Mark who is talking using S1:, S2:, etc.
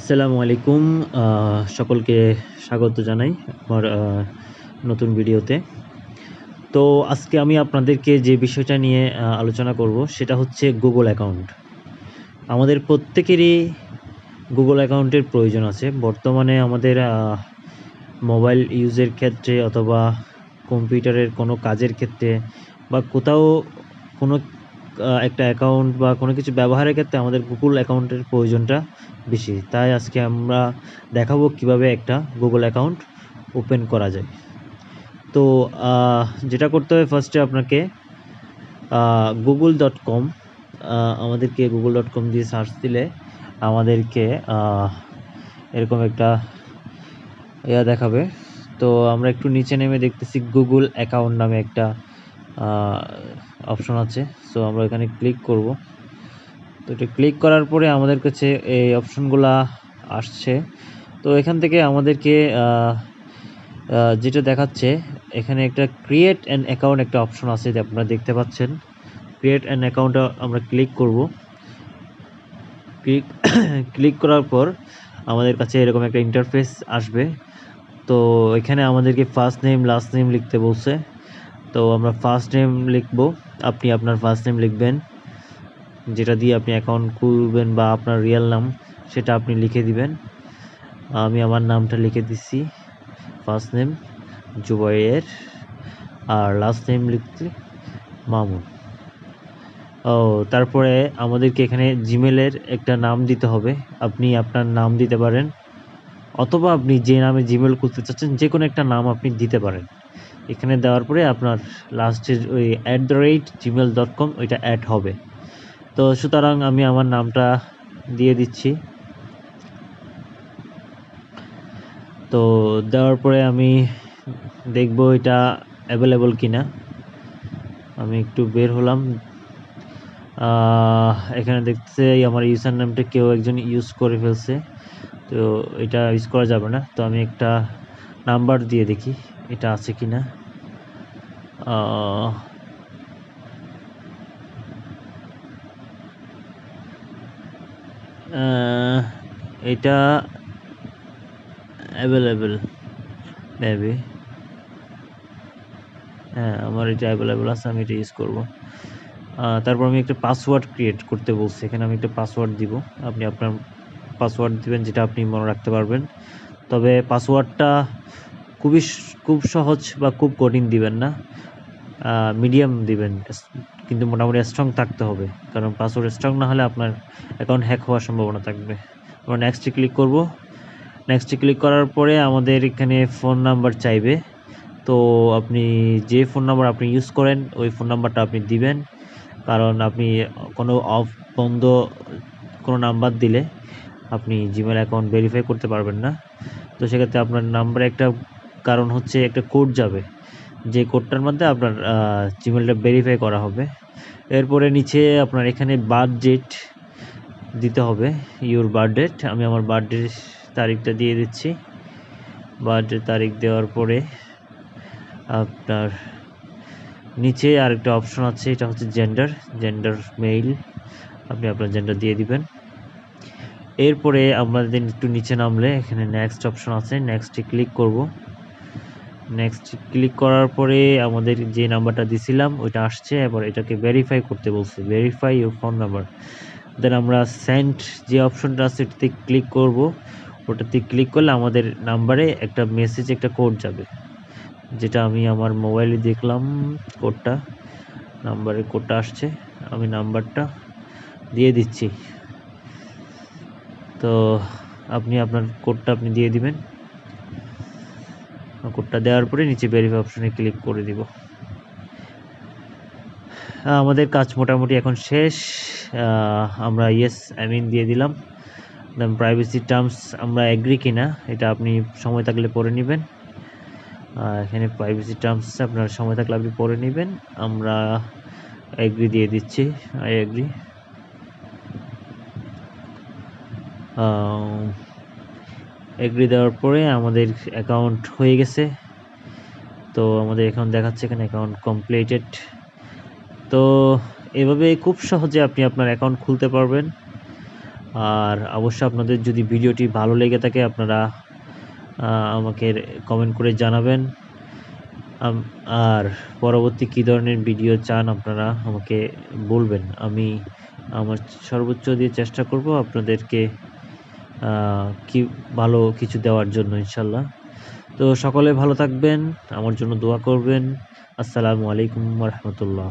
S1: আসসালামু আলাইকুম। সকলকে স্বাগত জানাই আমার নতুন ভিডিওতে। তো আজকে আমি আপনাদেরকে যে বিষয়টা নিয়ে আলোচনা করব সেটা হচ্ছে গুগল অ্যাকাউন্ট। আমাদের প্রত্যেকেরই গুগল অ্যাকাউন্টের প্রয়োজন আছে। বর্তমানে আমাদের মোবাইল ইউজের ক্ষেত্রে অথবা কম্পিউটারের কোনো কাজের ক্ষেত্রে বা কোথাও কোনো একটা অ্যাকাউন্ট বা কোনো কিছু ব্যবহারের ক্ষেত্রে আমাদের গুগল অ্যাকাউন্টের প্রয়োজনটা বেশি। তাই আজকে আমরা দেখাবো কিভাবে একটা গুগল অ্যাকাউন্ট ওপেন করা যায়। তো যেটা করতে হবে ফার্স্টে আপনাকে google.com আমাদেরকে google.com দিয়ে সার্চ দিলে আমাদেরকে এরকম একটা দেখাবে। তো আমরা একটু নিচে নেমে দেখতেছি গুগল অ্যাকাউন্ট নামে একটা অপশন আছে। সো আমরা এখানে ক্লিক করব। তো এটা ক্লিক করার পরে আমাদের কাছে এই অপশনগুলা আসছে। তো এখান থেকে আমাদেরকে যেটা দেখাচ্ছে এখানে একটা ক্রিয়েট অ্যান অ্যাকাউন্ট একটা অপশন আছে, যে আপনারা দেখতে পাচ্ছেন। ক্রিয়েট অ্যান অ্যাকাউন্টে আমরা ক্লিক করব। ক্লিক করার পর আমাদের কাছে এরকম একটা ইন্টারফেস আসবে। তো এখানে আমাদেরকে ফার্স্ট নেম লাস্ট নেম লিখতে বলছে। তো আমরা ফার্স্ট নেম লিখব, আপনি আপনার ফার্স্ট নেম লিখবেন, যেটা দিয়ে আপনি অ্যাকাউন্ট খুলবেন, বা আপনার রিয়েল নাম সেটা আপনি লিখে দিবেন। আমি আমার নামটা লিখে দিচ্ছি, ফার্স্ট নেম জুবাইর, আর লাস্ট নেম লিখছি মামুন। তারপরে আমাদেরকে এখানে জিমেলের একটা নাম দিতে হবে। আপনি আপনার নাম দিতে পারেন, অথবা আপনি যে নামে জিমেল খুলতে চাচ্ছেন যে কোনো একটা নাম আপনি দিতে পারেন। এখানে দেওয়ার পরে আপনার লাস্টের ওই @gmail.com ওইটা অ্যাড হবে। তো সুতরাং আমি আমার নামটা দিয়ে দিচ্ছি। তো দেওয়ার পরে আমি দেখব এটা অ্যাভেলেবল কিনা। আমি একটু বের হলাম। এখানে দেখতে আমার ইউজার নামটা কেউ একজন ইউজ করে ফেলছে, তো এটা ইউজ করা যাবে না। তো আমি একটা নাম্বার দিয়ে দেখি এটা আছে কিনা। এটা অ্যাভেলেবেল মেবি। হ্যাঁ, আমার এটা অ্যাভেলেবেল আছে, আমি এটা ইউজ করব। তারপর আমি একটা পাসওয়ার্ড ক্রিয়েট করতে বলছি। এখানে আমি একটা পাসওয়ার্ড দিব। আপনি আপনার পাসওয়ার্ড দিবেন যেটা আপনি মনে রাখতে পারবেন। তবে পাসওয়ার্ডটা খুব সহজ বা খুব কঠিন দিবেন না, মিডিয়াম দিবেন, কিন্তু মোটামুটি স্ট্রং থাকতে হবে, কারণ পাসওয়ার্ড স্ট্রং না হলে আপনার অ্যাকাউন্ট হ্যাক হওয়ার সম্ভাবনা থাকবে। আমরা নেক্সটে ক্লিক করব। নেক্সটে ক্লিক করার পরে আমাদের এখানে ফোন নাম্বার চাইবে। তো আপনি যে ফোন নাম্বার আপনি ইউজ করেন ওই ফোন নাম্বারটা আপনি দিবেন, কারণ আপনি কোনো বন্ধ কোনো নাম্বার দিলে আপনি জিমেল অ্যাকাউন্ট ভেরিফাই করতে পারবেন না। তো সেক্ষেত্রে আপনার নাম্বারে একটা কারণ হচ্ছে একটা কোড যাবে, যে কোডটার মধ্যে আপনার জিমেলটা ভেরিফাই করা হবে। এরপরে নিচে আপনার এখানে বার্থডেট দিতে হবে, ইউর বার্থডেট। আমি আমার বার্থডে তারিখটা দিয়ে দিচ্ছি। বার্থডে তারিখ দেওয়ার পরে আপনার নিচে আরেকটা অপশন আছে, এটা হচ্ছে জেন্ডার মেইল। আপনি আপনার জেন্ডার দিয়ে দিবেন। এরপরে আমাদের একটু নিচে নামলে এখানে নেক্সট অপশন আছে, নেক্সটে ক্লিক করব। নেক্সট ক্লিক করার পরে আমাদের যে নাম্বারটা দিছিলাম ওইটা আসছে। এবার এটাকে ভেরিফাই করতে বলছে, ভেরিফাই ইউর ফোন নাম্বার। দেন আমরা সেন্ড যে অপশনটা আছে এটাতে ক্লিক করব। ওটাতে ক্লিক করলে আমাদের নাম্বারে একটা মেসেজ, একটা কোড যাবে, যেটা আমি আমার মোবাইলে দেখলাম কোডটা, নাম্বারের কোডটা আসছে। আমি নাম্বারটা দিয়ে দিচ্ছি। তো আপনি আপনার কোডটা আপনি দিয়ে দিবেন। কোডটা দেওয়ার পরে নিচে ভেরিফাই অপশনে ক্লিক করে দিব। আমাদের কাজ মোটামুটি এখন শেষ। আমরা ইয়েস আই মিন দিয়ে দিলাম। দেন প্রাইভেসি টার্মস আমরা এগ্রি কিনা এটা আপনি সময় থাকলে পড়ে নেবেন। এখানে প্রাইভেসি টার্মস আপনার সময় থাকলে আপনি পড়ে নেবেন। আমরা এগ্রি দিয়ে দিচ্ছি, আই এগ্রি। এগ্রি দেওয়ার পরে আমাদের অ্যাকাউন্ট হয়ে গেছে। তো আমাদের এখন দেখাচ্ছে এখানে অ্যাকাউন্ট কমপ্লিটেড। তো এভাবে খুব সহজে আপনি আপনার অ্যাকাউন্ট খুলতে পারবেন। আর অবশ্যই আপনাদের যদি ভিডিওটি ভালো লেগে থাকে আপনারা আমাকে কমেন্ট করে জানাবেন। আর পরবর্তী কী ধরনের ভিডিও চান আপনারা আমাকে বলবেন। আমি আমার সর্বোচ্চ দিয়ে চেষ্টা করব আপনাদেরকে কি ভালো কিছু দেওয়ার জন্য ইনশাল্লাহ। তো সকলে ভালো থাকবেন, আমার জন্য দোয়া করবেন। আসসালামু আলাইকুম ওয়া রাহমাতুল্লাহ।